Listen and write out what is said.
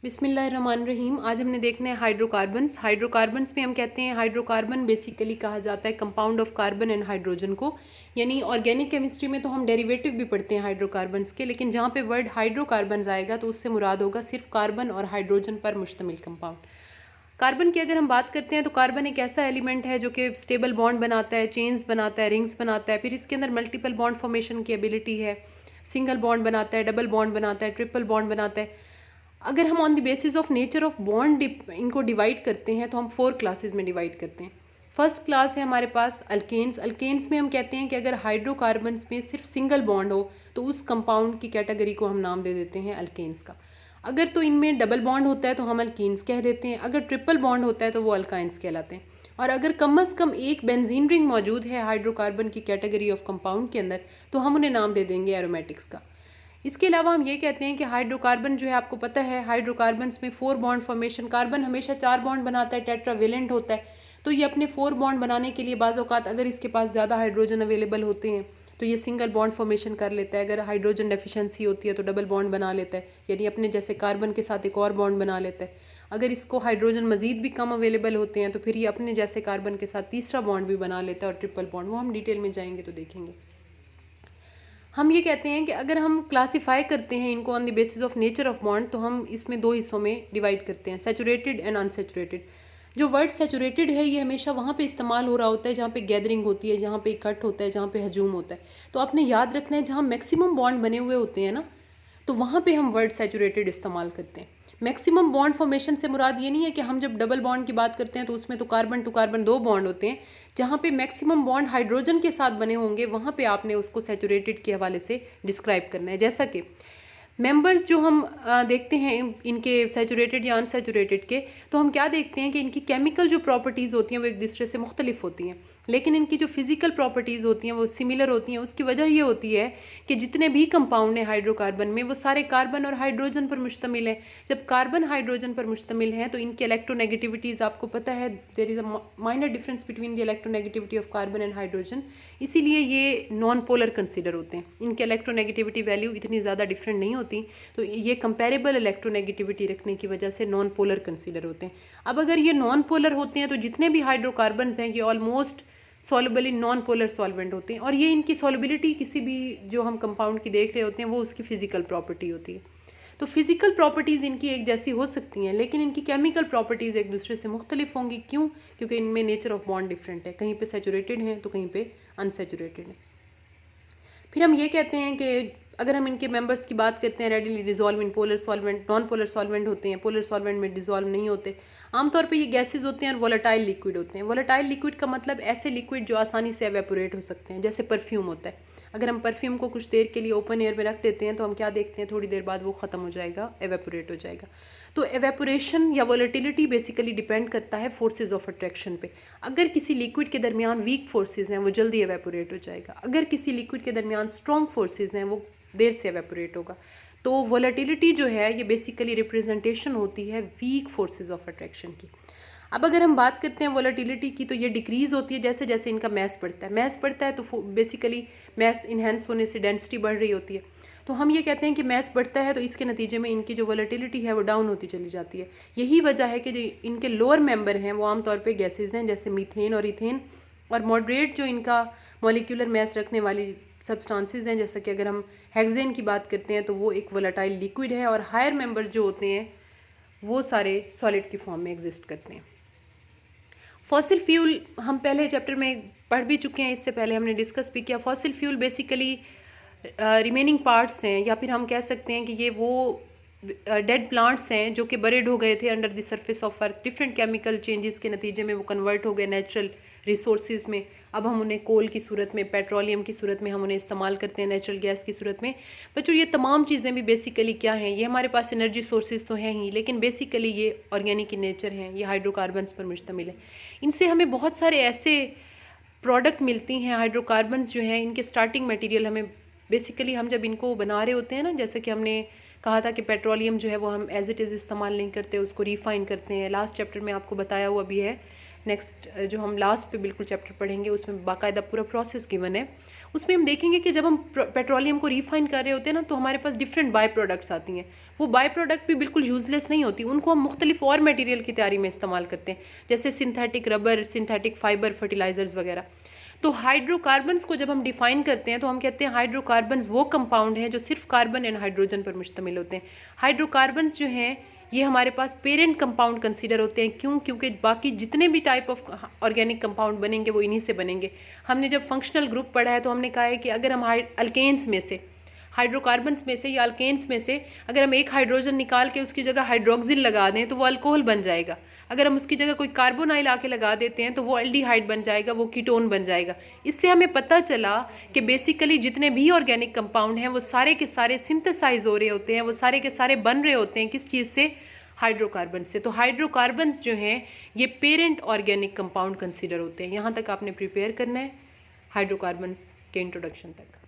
बिस्मिल्लाहिर्रहमानिर्रहीम। आज हमने देखना है हाइड्रोकार्बन्स। हाइड्रोकार्बन्स में हम कहते हैं हाइड्रोकार्बन बेसिकली कहा जाता है compound of carbon and hydrogen को, यानी ऑर्गेनिक केमिस्ट्री में तो हम डेरिवेटिव भी पढ़ते हैं हाइड्रोकार्बन्स के, लेकिन जहाँ पे वर्ड हाइड्रोकार्बन्स आएगा तो उससे मुराद होगा सिर्फ कार्बन और हाइड्रोजन पर मुश्तमिल कंपाउंड। कार्बन की अगर हम बात करते हैं तो कार्बन एक ऐसा एलिमेंट है जो कि स्टेबल बॉन्ड बनाता है, चेन्स बनाता है, रिंग्स बनाता है, फिर इसके अंदर मल्टीपल बॉन्ड फॉर्मेशन की एबिलिटी है, सिंगल बॉन्ड बनाता है, डबल बॉन्ड बनाता है, ट्रिपल बॉन्ड बनाता है। अगर हम on the basis of nature of bond इनको डिवाइड करते हैं तो हम 4 क्लासेस में डिवाइड करते हैं। फर्स्ट क्लास है हमारे पास अल्केन्स। अल्केन्स में हम कहते हैं कि अगर हाइड्रोकार्बन्स में सिर्फ सिंगल बॉन्ड हो तो उस कंपाउंड की कैटेगरी को हम नाम दे देते हैं अल्केन्स का। अगर तो इनमें डबल बॉन्ड होता है तो हम अल्कीन्स कह देते हैं, अगर ट्रिपल बॉन्ड होता है तो वो अल्काइंस कहलाते हैं। और अगर कम अज़ कम एक बेंजीन रिंग मौजूद है हाइड्रोकार्बन की कैटेगरी ऑफ कंपाउंड के अंदर तो हम उन्हें नाम दे देंगे एरोमेटिक्स का। इसके अलावा हम ये कहते हैं कि हाइड्रोकार्बन जो है, आपको पता है हाइड्रोकार्बन्स में 4 बॉन्ड फॉर्मेशन, कार्बन हमेशा 4 बॉन्ड बनाता है, टेट्रावेलेंट होता है, तो ये अपने 4 बॉन्ड बनाने के लिए बाज़ औक़ात अगर इसके पास ज़्यादा हाइड्रोजन अवेलेबल होते हैं तो ये सिंगल बॉन्ड फॉर्मेशन कर लेता है। अगर हाइड्रोजन डेफिशिएंसी होती है तो डबल बॉन्ड बना लेता है, यानी अपने जैसे कार्बन के साथ एक और बॉन्ड बना लेता है। अगर इसको हाइड्रोजन मज़ीद भी कम अवेलेबल होते हैं तो फिर ये अपने जैसे कार्बन के साथ तीसरा बॉन्ड भी बना लेता है और ट्रिपल बॉन्ड, वो हम डिटेल में जाएंगे तो देखेंगे। हम ये कहते हैं कि अगर हम क्लासीफाई करते हैं इनको on the basis of nature of bond तो हम इसमें 2 हिस्सों में डिवाइड करते हैं, सैचुरेटेड एंड अनसैचुरेटेड। जो वर्ड सैचुरेटेड है ये हमेशा वहाँ पे इस्तेमाल हो रहा होता है जहाँ पे गैदरिंग होती है, जहाँ पे इकट्ठ होता है, जहाँ पे हजूम होता है। तो आपने याद रखना है जहाँ मैक्सिमम बॉन्ड बने हुए होते हैं ना, तो वहाँ पे हम वर्ड सैचुरेटेड इस्तेमाल करते हैं। मैक्सिमम बॉन्ड फॉर्मेशन से मुराद ये नहीं है कि हम जब डबल बॉन्ड की बात करते हैं तो उसमें तो कार्बन टू कार्बन 2 बॉन्ड होते हैं। जहाँ पे मैक्सिमम बॉन्ड हाइड्रोजन के साथ बने होंगे वहाँ पे आपने उसको सैचुरेटेड के हवाले से डिस्क्राइब करना है। जैसा कि मेंबर्स जो हम देखते हैं इनके सैचुरेटेड या अनसैचुरेटेड के, तो हम क्या देखते हैं कि इनकी केमिकल जो प्रॉपर्टीज़ होती हैं वो एक दूसरे से मुख्तलिफ होती हैं, लेकिन इनकी जो फिज़िकल प्रॉपर्टीज़ होती हैं वो सिमिलर होती हैं। उसकी वजह ये होती है कि जितने भी कंपाउंड हैं हाइड्रोकार्बन में वो सारे कार्बन और हाइड्रोजन पर मुश्तमिल हैं। जब कार्बन हाइड्रोजन पर मुश्तमिल हैं तो इनकी इलेक्ट्रोनेगेटिविटीज़ आपको पता है, there is a minor difference between the electronegativity of carbon and hydrogen, इसीलिए ये नॉन पोलर कंसिडर होते हैं। इनकी इलेक्ट्रोनेगेटिविटी वैल्यू इतनी ज़्यादा डिफरेंट नहीं होती, तो ये कंपेरेबल इलेक्ट्रोनेगेटिविटी रखने की वजह से नॉन पोलर कंसिडर होते हैं। अब अगर ये नॉन पोलर होते हैं तो जितने भी हाइड्रोकार्बन्स हैं ये almost soluble in non polar solvent होते हैं, और ये इनकी सॉल्युबिलिटी किसी भी जो हम कंपाउंड की देख रहे होते हैं वो उसकी फिजिकल प्रॉपर्टी होती है। तो फिजिकल प्रॉपर्टीज़ इनकी एक जैसी हो सकती हैं लेकिन इनकी केमिकल प्रॉपर्टीज़ एक दूसरे से मुख्तलिफ होंगी। क्यों? क्योंकि इनमें नेचर ऑफ बॉन्ड डिफरेंट है, कहीं पे सैचुरेटेड हैं तो कहीं पे अनसैचुरेटेड है। फिर हम ये कहते हैं कि अगर हम इनके मेंबर्स की बात करते हैं, readily dissolve in polar solvent, non polar solvent होते हैं, पोलर सॉल्वेंट में डिजॉल्व नहीं होते। आमतौर पे ये गैसेज होते हैं और वोलेटाइल लिक्विड होते हैं। वोलेटाइल लिक्विड का मतलब ऐसे लिक्विड जो आसानी से एवेपोरेट हो सकते हैं, जैसे परफ्यूम होता है। अगर हम परफ्यूम को कुछ देर के लिए ओपन एयर में रख देते हैं तो हम क्या देखते हैं, थोड़ी देर बाद वो ख़त्म हो जाएगा, एवेपोरेट हो जाएगा। तो एवेपोरेशन या वोलेटिलिटी बेसिकली डिपेंड करता है फोर्सेज ऑफ अट्रैक्शन पे। अगर किसी लिक्विड के दरमियान वीक फोर्सेज हैं वो जल्दी एवेपोरेट हो जाएगा, अगर किसी लिक्विड के दरमियान स्ट्रॉन्ग फोर्सेज हैं वो देर से एवेपोरेट होगा। तो वोलेटिलिटी जो है ये बेसिकली रिप्रेजेंटेशन होती है वीक फोर्सेज ऑफ अट्रैक्शन की। अब अगर हम बात करते हैं वोलेटिलिटी की तो ये डिक्रीज़ होती है जैसे जैसे इनका मैस बढ़ता है। मैस बढ़ता है तो बेसिकली मैस इन्हेंस होने से डेंसिटी बढ़ रही होती है। तो हम ये कहते हैं कि मैस बढ़ता है तो इसके नतीजे में इनकी जो वोलेटिलिटी है वो डाउन होती चली जाती है। यही वजह है कि जो इनके लोअर मेंबर हैं वो आमतौर पे गैसेज हैं जैसे मीथेन और इथेन, और मॉडरेट जो इनका मॉलिक्यूलर मैस रखने वाली सब्सटेंसेस हैं जैसे कि अगर हम हेक्सेन की बात करते हैं तो वो एक वोलेटाइल लिक्विड है, और हायर मेंबर्स जो होते हैं वो सारे सॉलिड की फॉर्म में एग्जिस्ट करते हैं। फॉसिल फ्यूल हम पहले चैप्टर में पढ़ भी चुके हैं, इससे पहले हमने डिस्कस भी किया। Fossil fuel basically remaining parts हैं, या फिर हम कह सकते हैं कि ये वो डेड प्लांट्स हैं जो कि बरेड हो गए थे under the surface of earth. Different chemical changes के नतीजे में वो कन्वर्ट हो गए नेचुरल रिसोर्सेज में। अब हम उन्हें कोल की सूरत में, पेट्रोलियम की सूरत में हम उन्हें इस्तेमाल करते हैं, नेचुरल गैस की सूरत में। बच्चों ये तमाम चीज़ें भी बेसिकली क्या हैं, ये हमारे पास एनर्जी सोर्सेज तो हैं ही, लेकिन बेसिकली ये ऑर्गेनिक इन नेचर हैं, ये हाइड्रोकार्बन्स पर मुश्तमिल है। इनसे हमें बहुत सारे ऐसे प्रोडक्ट मिलती हैं। हाइड्रोकार्बन्स जो हैं इनके स्टार्टिंग मटीरियल हमें बेसिकली हम जब इनको बना रहे होते हैं ना, जैसे कि हमने कहा था कि पेट्रोलियम जो है वो हम एज इट इज़ इस्तेमाल नहीं करते, उसको रिफ़ाइन करते हैं। लास्ट चैप्टर में आपको बताया हुआ भी है। नेक्स्ट जो हम लास्ट पे बिल्कुल चैप्टर पढ़ेंगे उसमें बाकायदा पूरा प्रोसेस गिवन है। उसमें हम देखेंगे कि जब हम पेट्रोलियम को रिफ़ाइन कर रहे होते हैं ना तो हमारे पास डिफरेंट बाय प्रोडक्ट्स आती हैं। वो बाई प्रोडक्ट भी बिल्कुल यूज़लेस नहीं होती, उनको हम मुख्तलिफ और मटेरियल की तैयारी में इस्तेमाल करते हैं, जैसे synthetic rubber, synthetic fibre, fertilisers वगैरह। तो हाइड्रोकार्बन्स को जब हम डिफाइन करते हैं तो हम कहते हैं हाइड्रोकार्बन्स वो कंपाउंड हैं जो सिर्फ कार्बन एंड हाइड्रोजन पर मुश्तमिल होते हैं। हाइड्रोकार्बन्स जो हैं ये हमारे पास पेरेंट कंपाउंड कंसीडर होते हैं। क्यों? क्योंकि बाकी जितने भी टाइप ऑफ ऑर्गेनिक कंपाउंड बनेंगे वो इन्हीं से बनेंगे। हमने जब फंक्शनल ग्रुप पढ़ा है तो हमने कहा है कि अगर हम अल्केन्स में से, हाइड्रोकार्बन्स में से या अल्केन्स में से अगर हम एक हाइड्रोजन निकाल के उसकी जगह हाइड्रोक्सिल लगा दें तो वो अल्कोहल बन जाएगा। अगर हम उसकी जगह कोई कार्बोनाइल आके लगा देते हैं तो वो एल्डिहाइड बन जाएगा, वो कीटोन बन जाएगा। इससे हमें पता चला कि बेसिकली जितने भी ऑर्गेनिक कंपाउंड हैं वो सारे के सारे सिंथेसाइज हो रहे होते हैं, वो सारे के सारे बन रहे होते हैं किस चीज़ से? हाइड्रोकार्बन से। तो हाइड्रोकार्बन्स जो हैं ये पेरेंट ऑर्गेनिक कंपाउंड कंसीडर होते हैं। यहाँ तक आपने प्रिपेयर करना है हाइड्रोकार्बन्स के इंट्रोडक्शन तक।